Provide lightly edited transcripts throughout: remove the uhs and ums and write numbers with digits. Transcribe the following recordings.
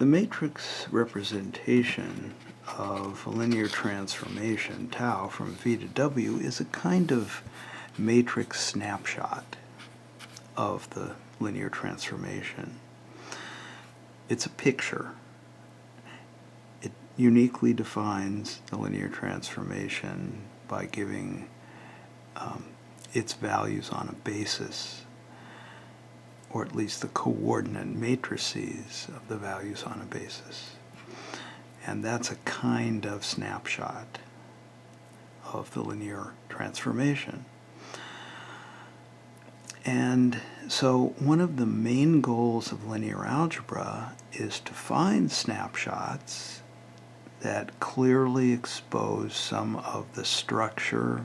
The matrix representation of a linear transformation, tau, from V to W is a kind of matrix snapshot of the linear transformation. It's a picture. It uniquely defines the linear transformation by giving its values on a basis, or at least the coordinate matrices of the values on a basis. And that's a kind of snapshot of the linear transformation. And so one of the main goals of linear algebra is to find snapshots that clearly expose some of the structure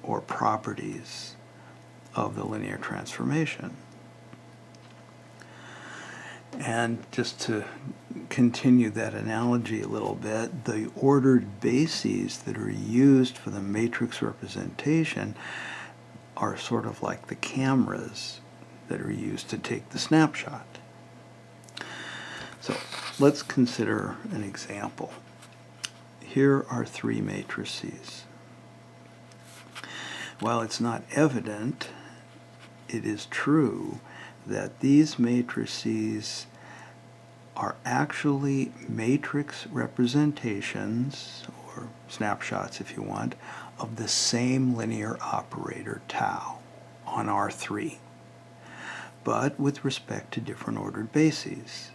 or properties of the linear transformation. And just to continue that analogy a little bit, the ordered bases that are used for the matrix representation are sort of like the cameras that are used to take the snapshot. So let's consider an example. Here are three matrices. While it's not evident, it is true that these matrices are actually matrix representations, or snapshots if you want, of the same linear operator tau on R3, but with respect to different ordered bases.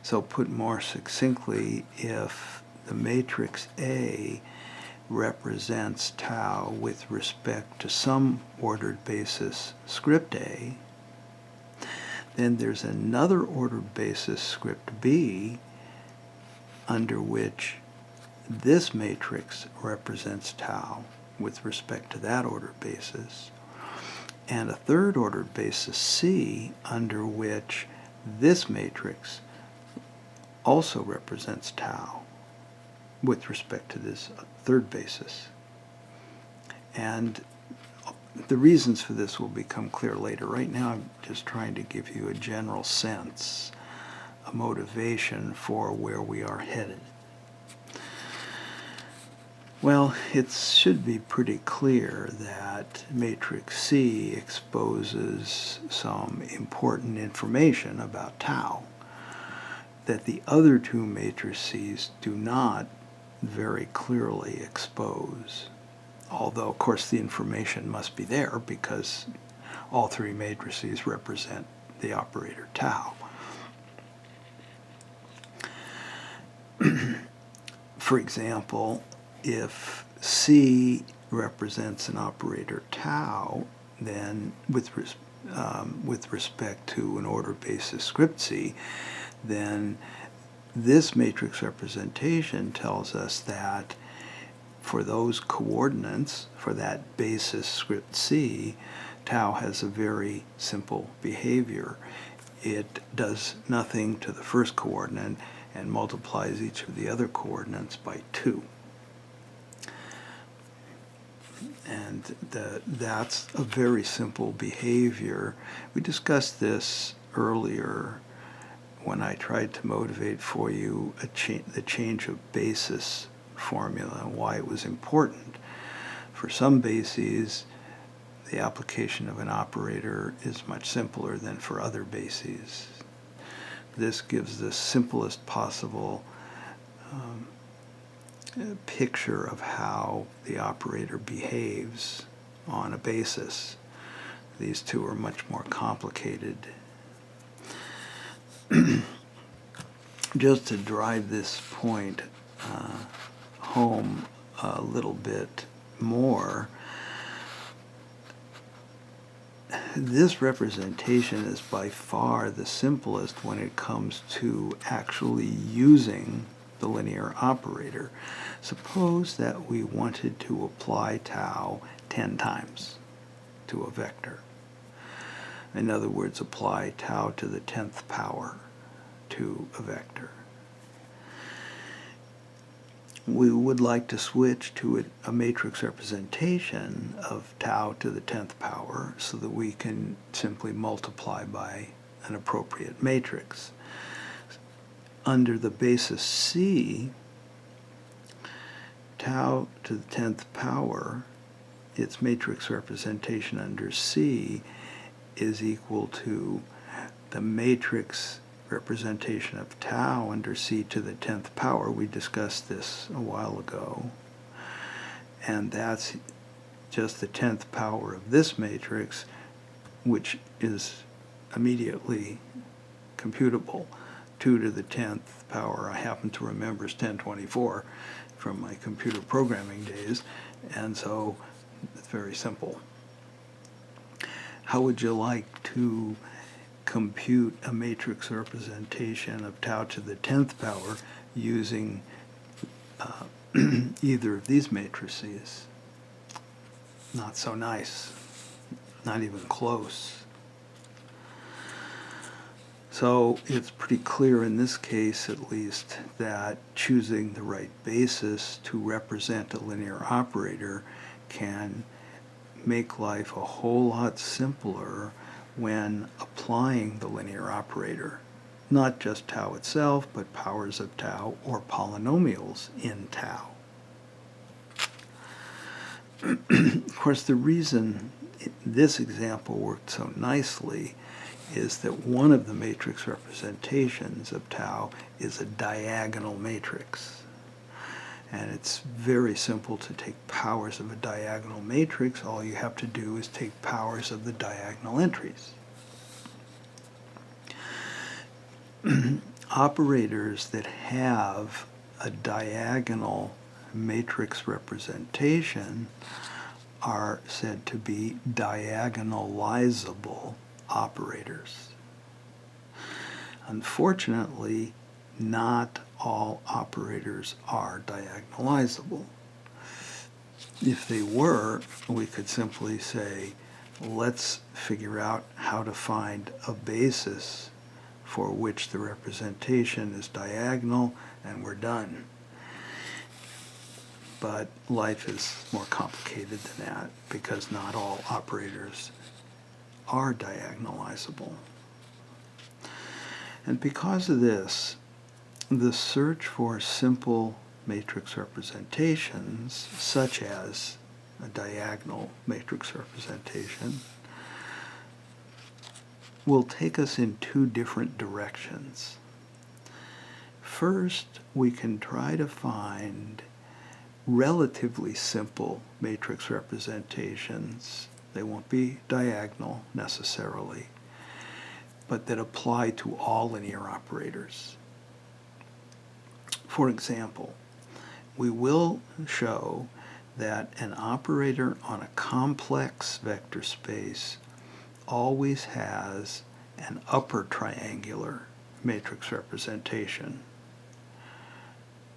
So put more succinctly, if the matrix A represents tau with respect to some ordered basis script A, then there's another ordered basis script B under which this matrix represents tau with respect to that ordered basis, and a third ordered basis C under which this matrix also represents tau with respect to this third basis. And the reasons for this will become clear later. Right now I'm just trying to give you a general sense, a motivation for where we are headed. Well, it should be pretty clear that matrix C exposes some important information about tau that the other two matrices do not very clearly expose. Although, of course, the information must be there because all three matrices represent the operator tau. For example, if C represents an operator tau, then with respect to an ordered basis script C, then this matrix representation tells us that for those coordinates, for that basis script C, tau has a very simple behavior. It does nothing to the first coordinate and multiplies each of the other coordinates by 2. And that's a very simple behavior. We discussed this earlier when I tried to motivate for you the change of basis formula and why it was important. For some bases, the application of an operator is much simpler than for other bases. This gives the simplest possible picture of how the operator behaves on a basis. These two are much more complicated. Just to drive this point home a little bit more, this representation is by far the simplest when it comes to actually using the linear operator. Suppose that we wanted to apply tau 10 times to a vector. In other words, apply tau to the 10th power to a vector. We would like to switch to a matrix representation of tau to the 10th power so that we can simply multiply by an appropriate matrix. under the basis C, tau to the 10th power, its matrix representation under C is equal to the matrix representation of tau under C to the 10th power. We discussed this a while ago. And that's just the 10th power of this matrix, which is immediately computable. 2 to the 10th power, I happen to remember, is 1024 from my computer programming days, and so it's very simple. How would you like to compute a matrix representation of tau to the 10th power using either of these matrices? Not so nice, not even close. So it's pretty clear in this case, at least, that choosing the right basis to represent a linear operator can make life a whole lot simpler when applying the linear operator. Not just tau itself, but powers of tau or polynomials in tau. Of course, the reason this example worked so nicely is that one of the matrix representations of tau is a diagonal matrix. And it's very simple to take powers of a diagonal matrix. All you have to do is take powers of the diagonal entries. Operators that have a diagonal matrix representation are said to be diagonalizable operators. Unfortunately, not all operators are diagonalizable. If they were, we could simply say, let's figure out how to find a basis for which the representation is diagonal, and we're done. But life is more complicated than that, because not all operators are diagonalizable. And because of this, the search for simple matrix representations, such as a diagonal matrix representation, will take us in two different directions. First, we can try to find relatively simple matrix representations. They won't be diagonal necessarily, but that apply to all linear operators. For example, we will show that an operator on a complex vector space always has an upper triangular matrix representation.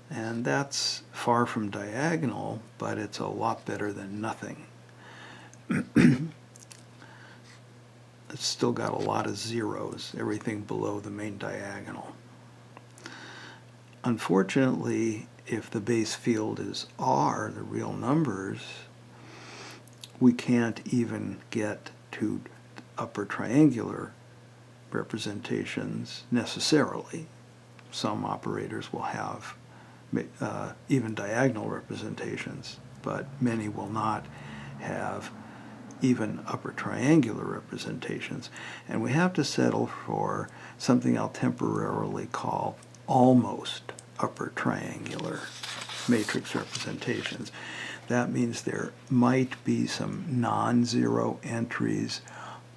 And that's far from diagonal, but it's a lot better than nothing. It's still got a lot of zeros, everything below the main diagonal. Unfortunately, if the base field is R, the real numbers, we can't even get to upper triangular representations necessarily. Some operators will have even diagonal representations, but many will not have even upper triangular representations. And we have to settle for something I'll temporarily call almost upper triangular matrix representations. That means there might be some non-zero entries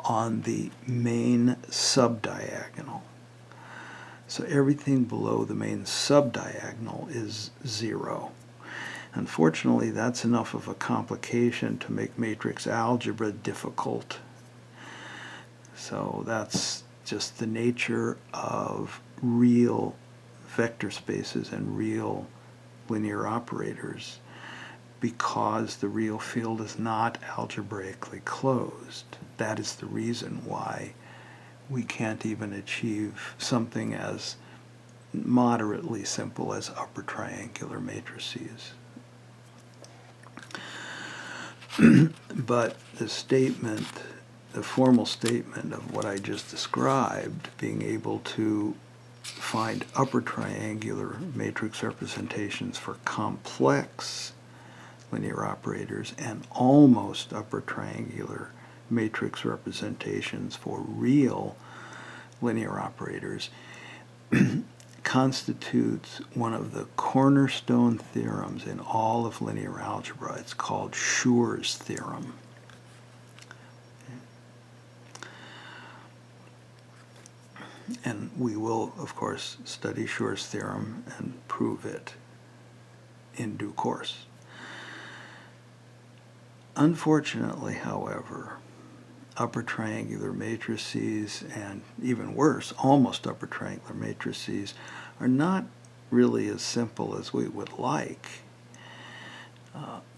on the main subdiagonal. So everything below the main subdiagonal is 0. Unfortunately, that's enough of a complication to make matrix algebra difficult. So that's just the nature of real vector spaces and real linear operators, because the real field is not algebraically closed. That is the reason why we can't even achieve something as moderately simple as upper triangular matrices. But the statement, the formal statement of what I just described, being able to find upper triangular matrix representations for complex linear operators and almost upper triangular matrix representations for real linear operators constitutes one of the cornerstone theorems in all of linear algebra. It's called Schurs' theorem. And we will, of course, study Schurs' theorem and prove it in due course. Unfortunately, however, upper triangular matrices, and even worse, almost upper triangular matrices, are not really as simple as we would like.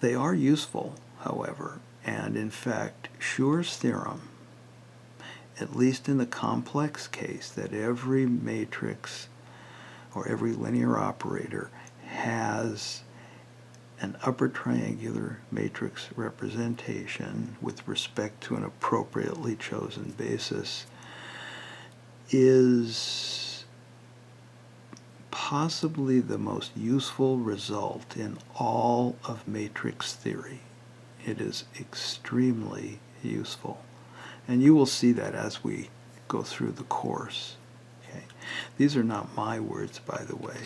They are useful, however, and in fact, Schurs' theorem, at least in the complex case that every matrix or every linear operator has an upper triangular matrix representation with respect to an appropriately chosen basis, is possibly the most useful result in all of matrix theory. It is extremely useful. And you will see that as we go through the course. Okay? These are not my words, by the way.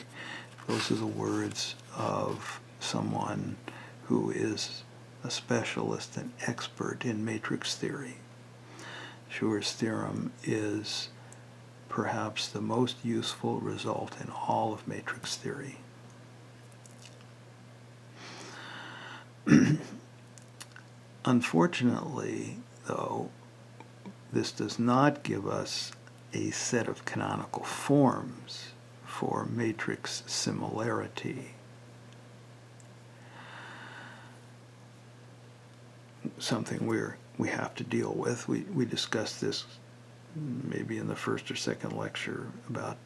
Those are the words of someone who is a specialist and expert in matrix theory. Schurs' theorem is perhaps the most useful result in all of matrix theory. Unfortunately, though, this does not give us a set of canonical forms for matrix similarity. Something we have to deal with. We discussed this maybe in the first or second lecture about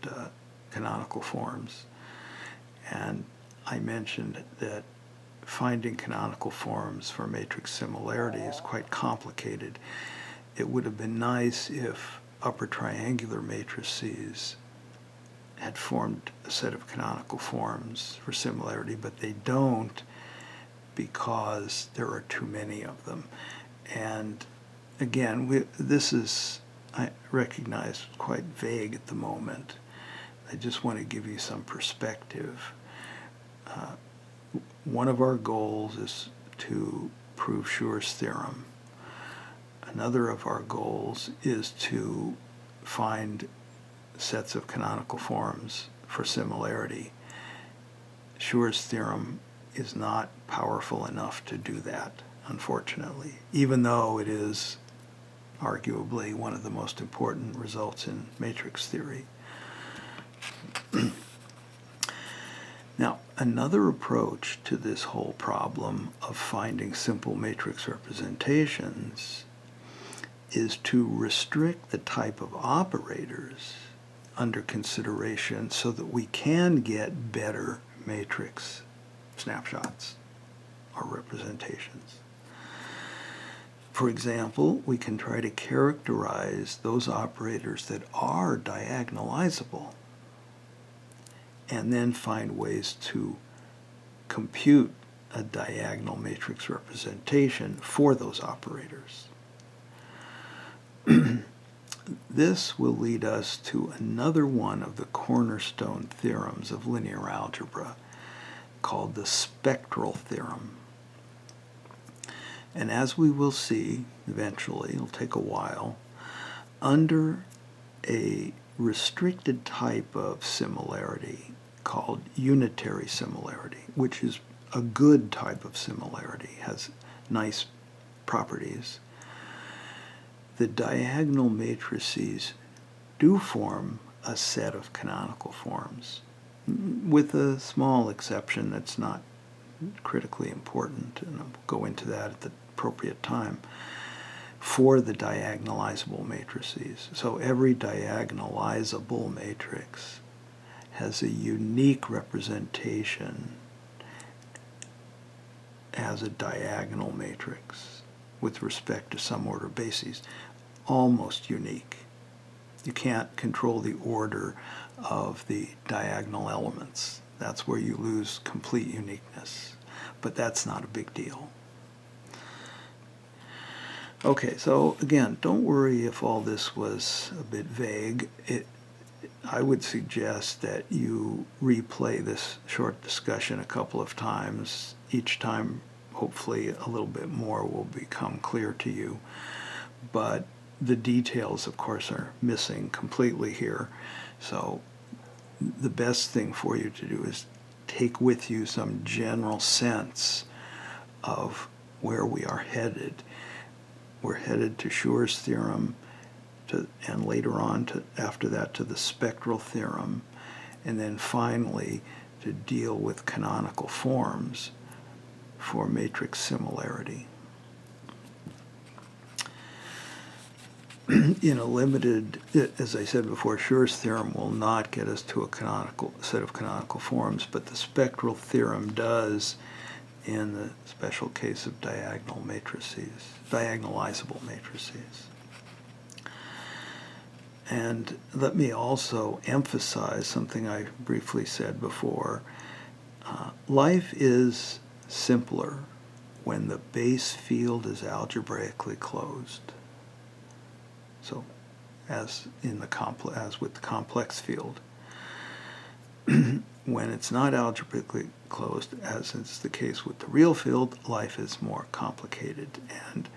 canonical forms. And I mentioned that finding canonical forms for matrix similarity is quite complicated. It would have been nice if upper triangular matrices had formed a set of canonical forms for similarity, but they don't because there are too many of them. And again, this is, I recognize, quite vague at the moment. I just want to give you some perspective. One of our goals is to prove Schurs' theorem. Another of our goals is to find sets of canonical forms for similarity. Schurs' theorem is not powerful enough to do that, unfortunately, even though it is arguably one of the most important results in matrix theory. Now, another approach to this whole problem of finding simple matrix representations is to restrict the type of operators under consideration so that we can get better matrix snapshots or representations. For example, we can try to characterize those operators that are diagonalizable and then find ways to compute a diagonal matrix representation for those operators. This will lead us to another one of the cornerstone theorems of linear algebra called the spectral theorem. And as we will see eventually, it'll take a while, under a restricted type of similarity called unitary similarity, which is a good type of similarity, has nice properties, the diagonal matrices do form a set of canonical forms, with a small exception that's not critically important, and I'll go into that at the appropriate time, for the diagonalizable matrices. So every diagonalizable matrix has a unique representation as a diagonal matrix with respect to some order bases, almost unique. You can't control the order of the diagonal elements. That's where you lose complete uniqueness. But that's not a big deal. Okay, so again, don't worry if all this was a bit vague. I would suggest that you replay this short discussion a couple of times. Each time, hopefully, a little bit more will become clear to you. But the details, of course, are missing completely here. So the best thing for you to do is take with you some general sense of where we are headed. We're headed to Schurs' theorem, and later on, after that, to the spectral theorem, and then finally to deal with canonical forms for matrix similarity. In a limited, as I said before, Schurs' theorem will not get us to a canonical set of canonical forms, but the spectral theorem does in the special case of diagonal matrices, diagonalizable matrices. And let me also emphasize something I briefly said before. Life is simpler when the base field is algebraically closed. So, as with the complex field, when it's not algebraically closed, as is the case with the real field, life is more complicated, and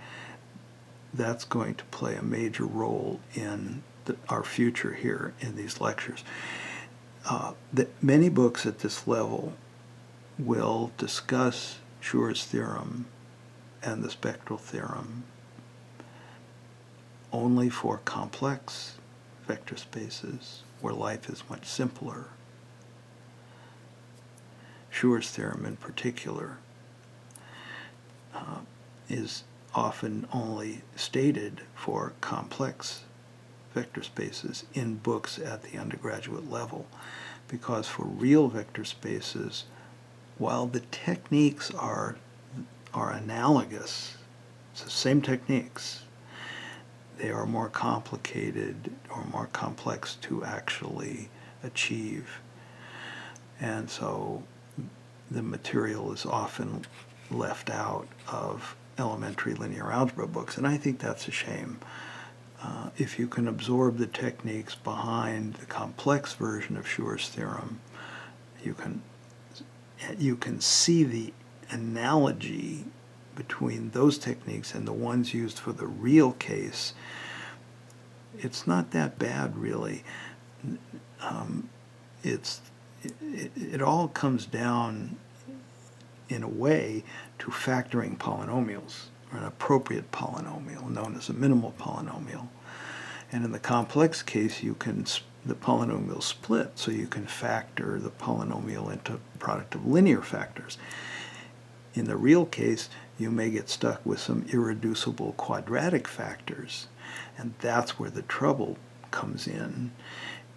that's going to play a major role in our future here in these lectures. Many books at this level will discuss Schurs' theorem and the spectral theorem only for complex vector spaces where life is much simpler. Schurs' theorem in particular is often only stated for complex vector spaces in books at the undergraduate level, because for real vector spaces, while the techniques are analogous, it's the same techniques, they are more complicated or more complex to actually achieve. And so the material is often left out of elementary linear algebra books, and I think that's a shame. If you can absorb the techniques behind the complex version of Schurs' theorem, you can see the analogy between those techniques and the ones used for the real case. It's not that bad, really. It all comes down, in a way, to factoring polynomials, or an appropriate polynomial known as a minimal polynomial. And in the complex case, the polynomial split, so you can factor the polynomial into a product of linear factors. In the real case, you may get stuck with some irreducible quadratic factors, and that's where the trouble comes in.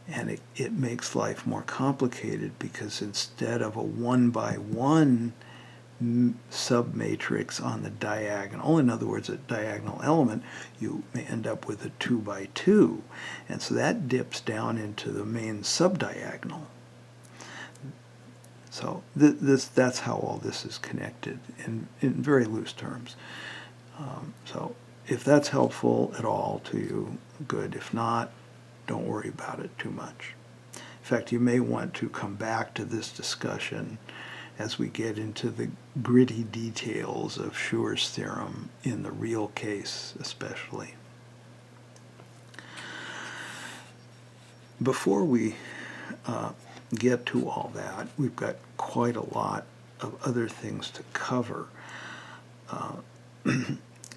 And it makes life more complicated, because instead of a 1-by-1 submatrix on the diagonal, in other words, a diagonal element, you may end up with a 2-by-2. And so that dips down into the main subdiagonal. So that's how all this is connected in very loose terms. So if that's helpful at all to you, good. If not, don't worry about it too much. In fact, you may want to come back to this discussion as we get into the gritty details of Schurs' theorem in the real case especially. Before we get to all that, we've got quite a lot of other things to cover.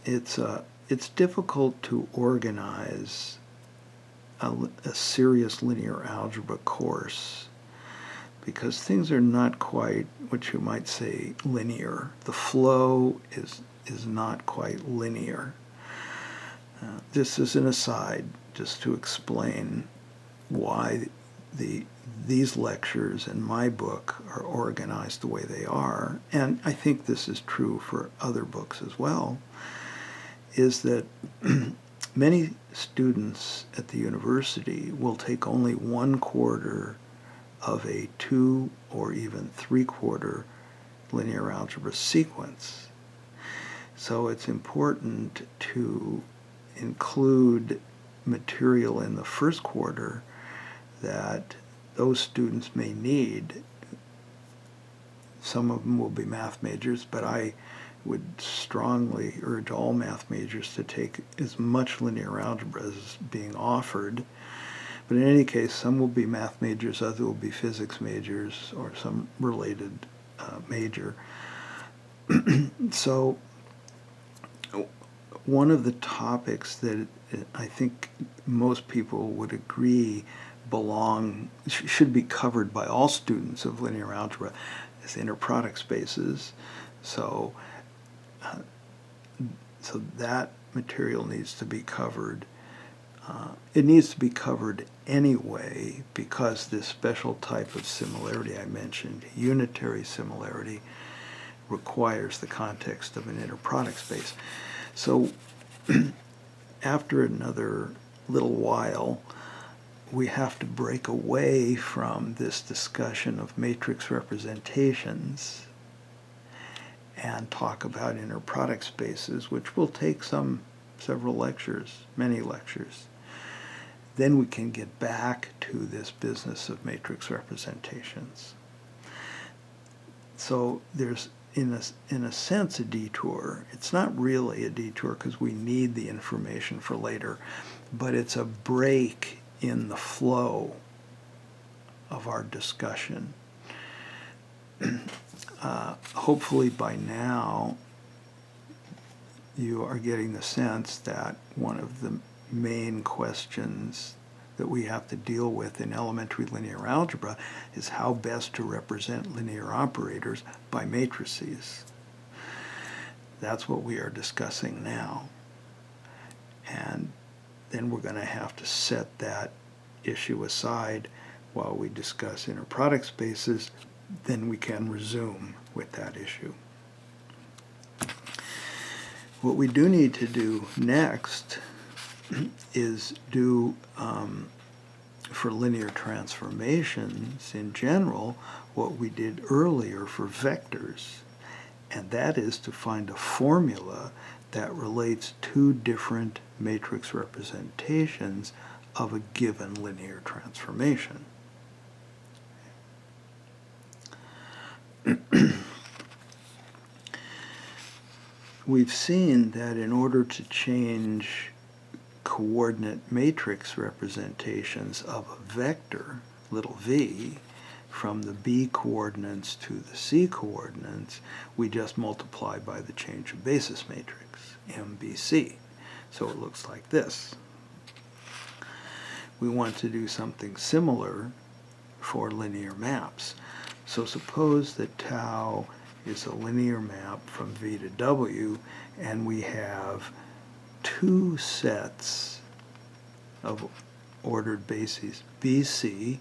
It's difficult to organize a serious linear algebra course, because things are not quite what you might say linear. The flow is not quite linear. This is an aside just to explain why these lectures in my book are organized the way they are, and I think this is true for other books as well, is that many students at the university will take only 1/4 of a 2 or even 3/4 linear algebra sequence. So it's important to include material in the first quarter that those students may need. Some of them will be math majors, but I would strongly urge all math majors to take as much linear algebra as is being offered. But in any case, some will be math majors, others will be physics majors, or some related major. So one of the topics that I think most people would agree should be covered by all students of linear algebra is inner product spaces. So that material needs to be covered. It needs to be covered anyway because this special type of similarity I mentioned, unitary similarity, requires the context of an inner product space. So after another little while, we have to break away from this discussion of matrix representations and talk about inner product spaces, which will take several lectures, many lectures. Then we can get back to this business of matrix representations. So there's, in a sense, a detour. It's not really a detour because we need the information for later, but it's a break in the flow of our discussion. Hopefully by now you are getting the sense that one of the main questions that we have to deal with in elementary linear algebra is how best to represent linear operators by matrices. That's what we are discussing now. And then we're going to have to set that issue aside while we discuss inner product spaces. Then we can resume with that issue. What we do need to do next is do, for linear transformations in general, what we did earlier for vectors, and that is to find a formula that relates two different matrix representations of a given linear transformation. We've seen that in order to change coordinate matrix representations of a vector, little v, from the b coordinates to the c coordinates, we just multiply by the change of basis matrix, mbc. So it looks like this. We want to do something similar for linear maps. So suppose that tau is a linear map from v to w, and we have two sets of ordered bases, bc,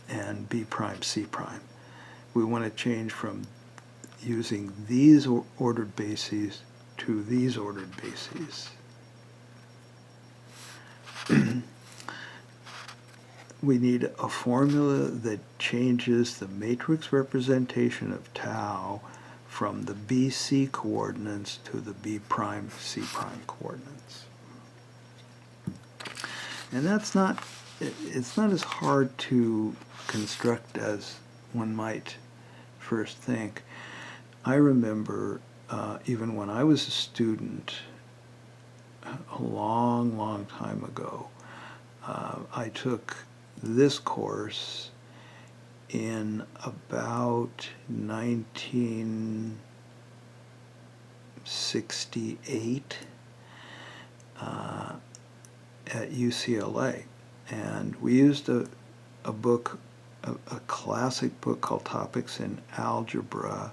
and b prime, c prime. We want to change from using these ordered bases to these ordered bases. We need a formula that changes the matrix representation of tau from the bc coordinates to the b prime, c prime coordinates. And it's not as hard to construct as one might first think. I remember even when I was a student a long, long time ago, I took this course in about 1968 at UCLA, and we used a book, a classic book called Topics in Algebra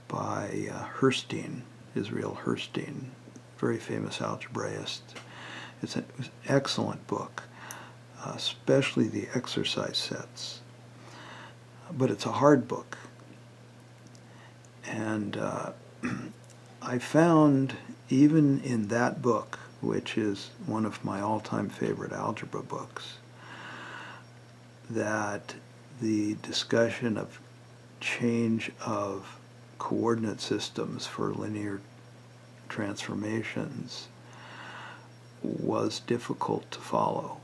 by Herstein, Israel Herstein, very famous algebraist. It was an excellent book, especially the exercise sets. But it's a hard book. And I found, even in that book, which is one of my all-time favorite algebra books, that the discussion of change of coordinate systems for linear transformations was difficult to follow.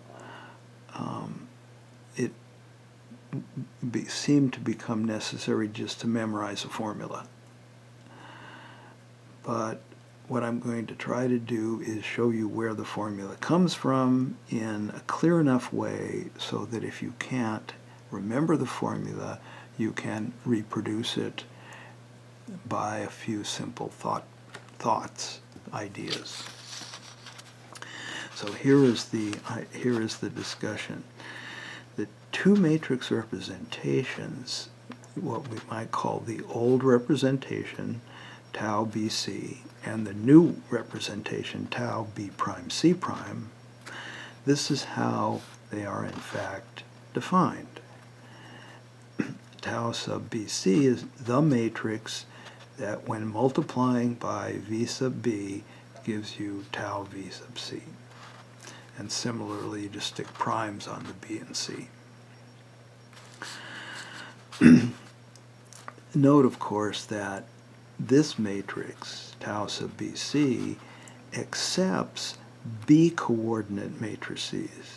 It seemed to become necessary just to memorize a formula. But what I'm going to try to do is show you where the formula comes from in a clear enough way so that if you can't remember the formula, you can reproduce it by a few simple thoughts, ideas. So here is the discussion. The two matrix representations, what we might call the old representation, tau BC, and the new representation, tau B prime C prime, this is how they are in fact defined. Tau sub BC is the matrix that when multiplying by V sub B gives you tau V sub C. And similarly, you just stick primes on the B and C. Note, of course, that this matrix, tau sub BC, accepts B-coordinate matrices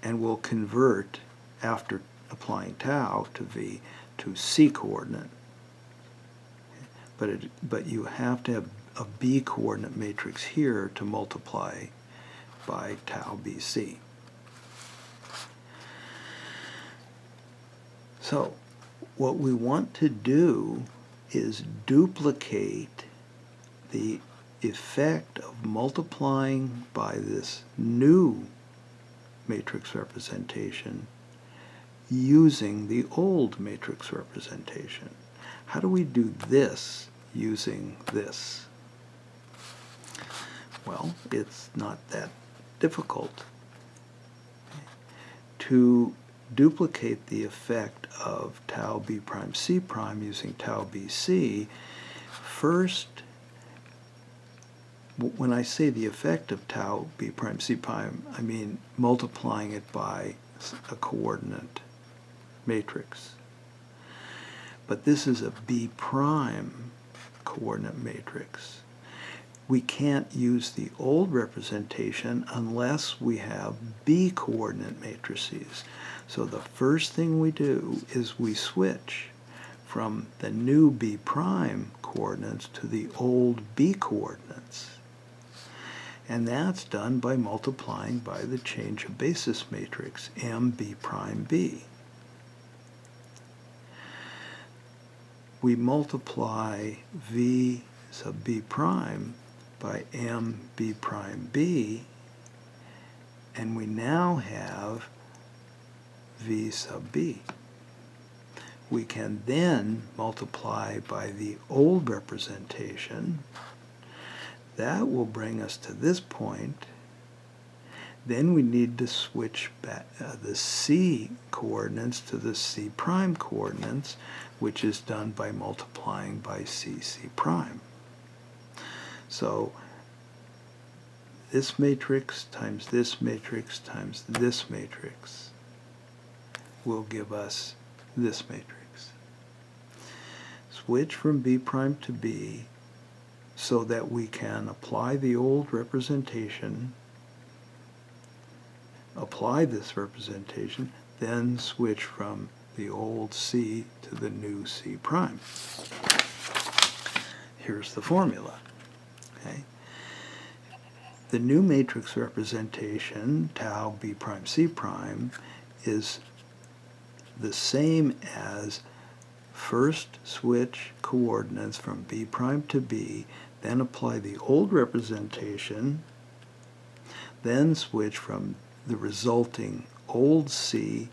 and will convert, after applying tau to V, to C-coordinate. But you have to have a B-coordinate matrix here to multiply by tau BC. So what we want to do is duplicate the effect of multiplying by this new matrix representation using the old matrix representation. How do we do this using this? Well, it's not that difficult. To duplicate the effect of tau B prime C prime using tau BC, first, when I say the effect of tau B prime C prime, I mean multiplying it by a coordinate matrix. But this is a B prime coordinate matrix. We can't use the old representation unless we have B coordinate matrices. So the first thing we do is we switch from the new B prime coordinates to the old B coordinates. And that's done by multiplying by the change of basis matrix, M B prime B. We multiply V sub B prime by M B prime B, and we now have V sub B. We can then multiply by the old representation. That will bring us to this point. Then we need to switch back the C coordinates to the C prime coordinates, which is done by multiplying by C prime. So this matrix times this matrix times this matrix will give us this matrix. Switch from B prime to B so that we can apply the old representation, apply this representation, then switch from the old C to the new C prime. Here's the formula. Okay. The new matrix representation, tau B prime C prime, is the same as first switch coordinates from B prime to B, then apply the old representation, then switch from the resulting old C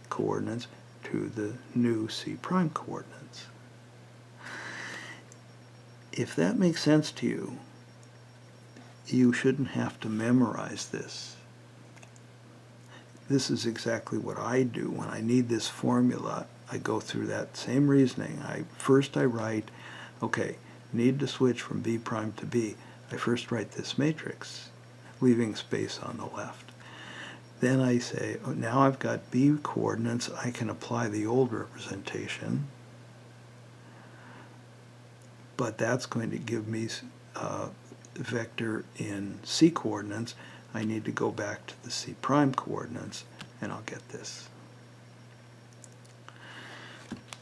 coordinates to the new C prime coordinates. If that makes sense to you, you shouldn't have to memorize this. This is exactly what I do. When I need this formula, I go through that same reasoning. First I write Okay, need to switch from B prime to B. I first write this matrix, leaving space on the left. Then I say, oh, now I've got B coordinates, I can apply the old representation, but that's going to give me a vector in C coordinates. I need to go back to the C prime coordinates, and I'll get this.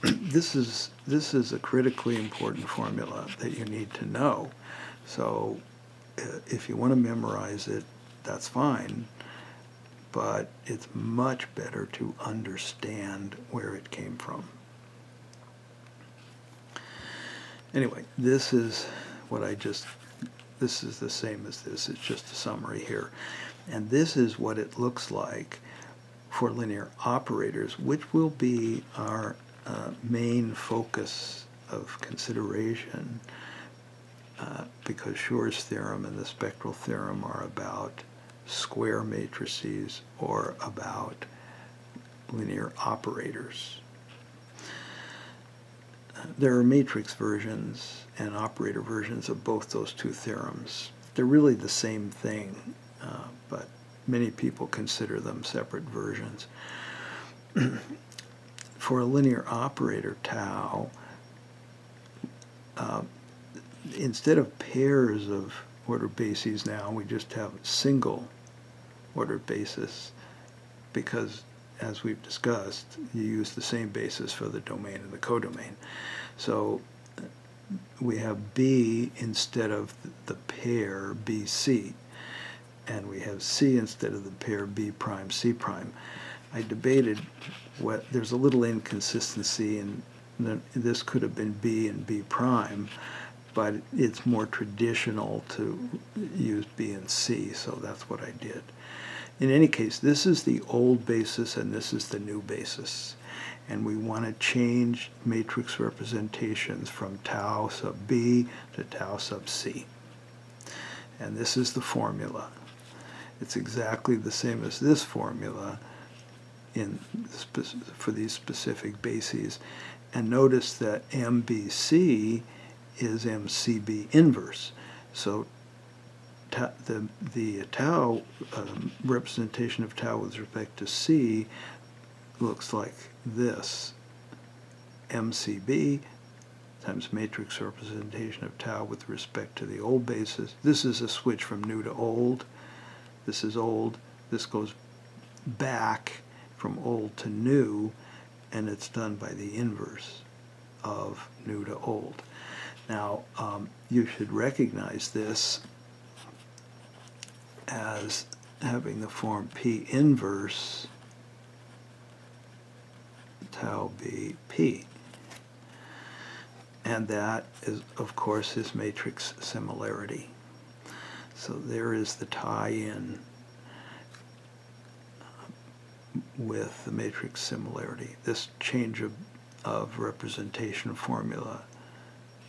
This is a critically important formula that you need to know. So if you want to memorize it, that's fine, but it's much better to understand where it came from. Anyway, this is this is the same as this. It's just a summary here. And this is what it looks like for linear operators, which will be our main focus of consideration, because Schurs' theorem and the spectral theorem are about square matrices or about linear operators. There are matrix versions and operator versions of both those two theorems. They're really the same thing, but many people consider them separate versions. For a linear operator, tau, instead of pairs of ordered bases now, we just have single ordered basis, because as we've discussed, you use the same basis for the domain and the codomain. So we have B instead of the pair BC, and we have C instead of the pair B prime C prime. I debated there's a little inconsistency, and this could have been B and B prime, but it's more traditional to use B and C, so that's what I did. In any case, this is the old basis and this is the new basis. And we want to change matrix representations from tau sub B to tau sub C. And this is the formula. It's exactly the same as this formula for these specific bases. And notice that MBC is MCB inverse. So the tau representation of tau with respect to C looks like this. MCB times matrix representation of tau with respect to the old basis. This is a switch from new to old. This is old. This goes back from old to new, and it's done by the inverse of new to old. Now, you should recognize this as having the form P inverse tau B P. And that is, of course, his matrix similarity. So there is the tie-in with the matrix similarity. This change of representation formula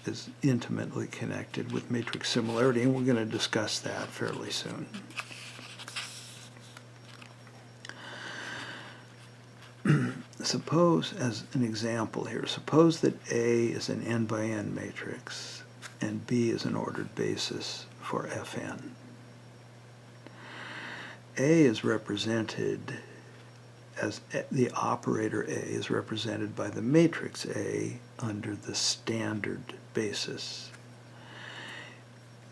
is intimately connected with matrix similarity, and we're going to discuss that fairly soon. Suppose, as an example here, suppose that A is an n by n matrix and B is an ordered basis for Fn. A is represented as the operator A is represented by the matrix A under the standard basis.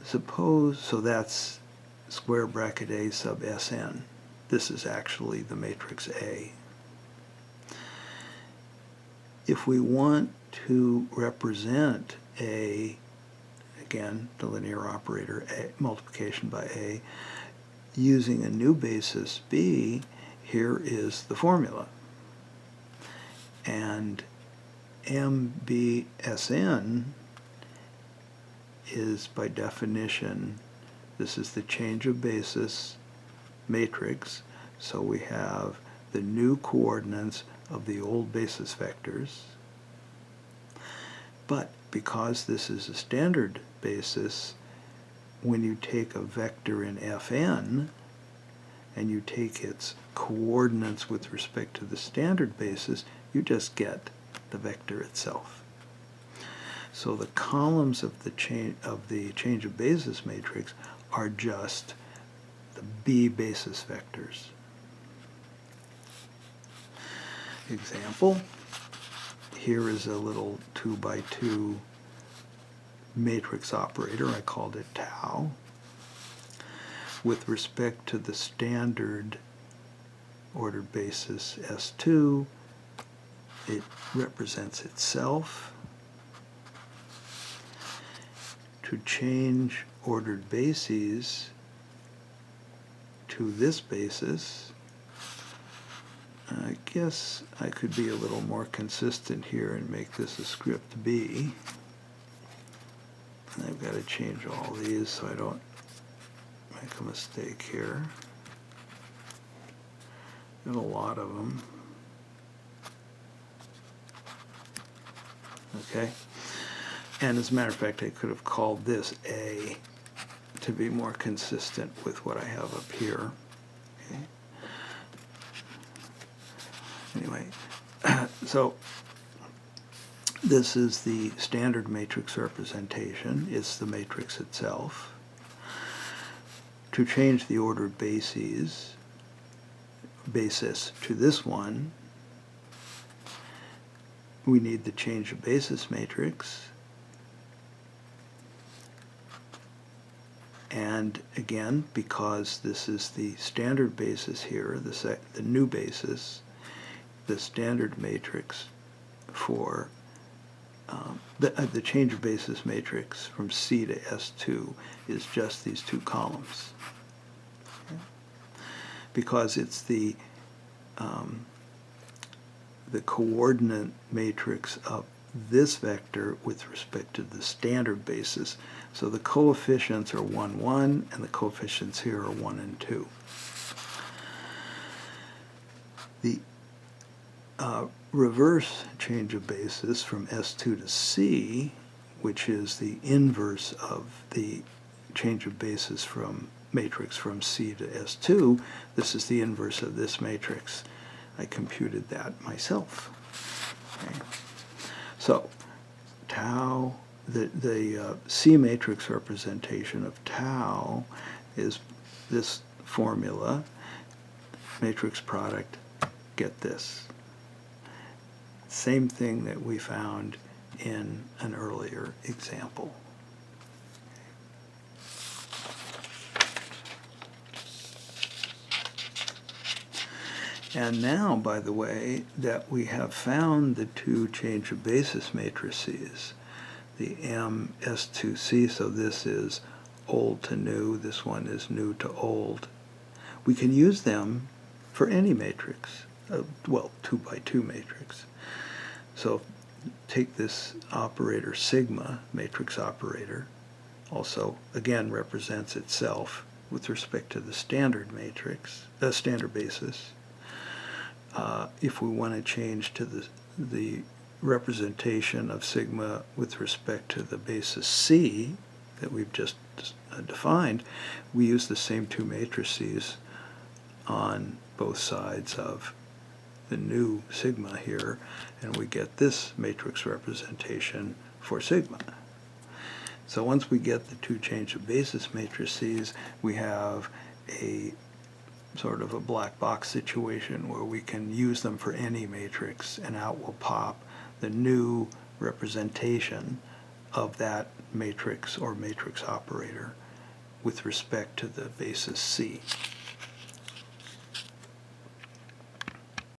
Suppose, so that's square bracket A sub Sn. This is actually the matrix A. If we want to represent A, again, the linear operator A, multiplication by A, using a new basis B, here is the formula. And MBSN is, by definition, this is the change of basis matrix, so we have the new coordinates of the old basis vectors. But because this is a standard basis, when you take a vector in Fn and you take its coordinates with respect to the standard basis, you just get the vector itself. So the columns of the change of basis matrix are just the B basis vectors. Example, here is a little 2 by 2 matrix operator. I called it tau. With respect to the standard ordered basis S2, it represents itself. To change ordered bases to this basis, I guess I could be a little more consistent here and make this a script B. And I've got to change all these so I don't make a mistake here. There's a lot of them. Okay. And as a matter of fact, I could have called this A to be more consistent with what I have up here. Okay. Anyway, so this is the standard matrix representation. It's the matrix itself. To change the ordered basis to this one, we need the change of basis matrix. And again, because this is the standard basis here, the new basis, the standard matrix for the change of basis matrix from C to S2 is just these two columns. Okay? Because it's the coordinate matrix of this vector with respect to the standard basis. So the coefficients are 1, 1, and the coefficients here are 1 and 2. The reverse change of basis from S2 to C, which is the inverse of the change of basis from matrix from C to S2, this is the inverse of this matrix. I computed that myself. Okay. So tau, the C matrix representation of tau is this formula, matrix product, get this. Same thing that we found in an earlier example. And now, by the way, that we have found the two change of basis matrices, the M S2C, so this is old to new, this one is new to old, we can use them for any matrix, well, 2 by 2 matrix. So take this operator sigma, matrix operator, also again represents itself with respect to the standard matrix, the standard basis. If we want to change to the representation of sigma with respect to the basis C that we've just defined, we use the same two matrices on both sides of the new sigma here, and we get this matrix representation for sigma. So once we get the two change of basis matrices, we have a sort of a black box situation where we can use them for any matrix, and out will pop the new representation of that matrix or matrix operator with respect to the basis C.